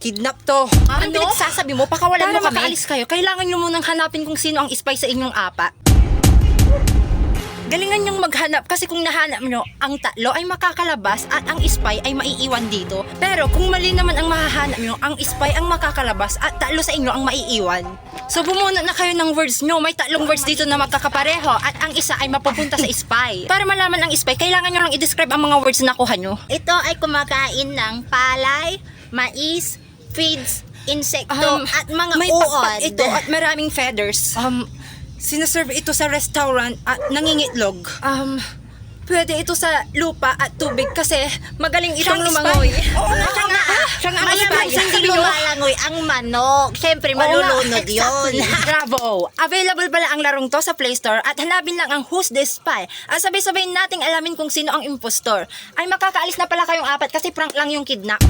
Kidnap to. Anong pinagsasabi mo? Pakawalan Para mo kami. makaalis kayo, kailangan nyo munang hanapin kung sino ang spy sa inyong apat. Galingan nyong maghanap kasi kung nahanap nyo, ang tatlo ay makakalabas at ang spy ay maiiwan dito. Pero kung mali naman ang mahahanap nyo, ang spy ang makakalabas at tatlo sa inyo ang maiiwan. So bumunot na kayo ng words nyo. May tatlong words dito na magkakapareho at ang isa ay mapupunta sa spy. Para malaman ang spy, kailangan nyo lang i-describe ang mga words na nakuha nyo. Ito ay kumakain ng palay, mais, feeds, insekto, at mga may uod. pakpak ito at maraming feathers. Sinaserve ito sa restaurant at nangingitlog. Pwede ito sa lupa at tubig kasi magaling itong lumangoy. Oo nga, siya nga. Siya nga ang Alam mo, spy. hindi lumalangoy ang manok. Siyempre, malulunod yun. Bravo! Available pala ang larong to sa Play Store at hanapin lang ang Who's the Spy at sabay-sabay nating alamin kung sino ang impostor. Ay makakaalis na pala kayong apat kasi prank lang yung kidnap.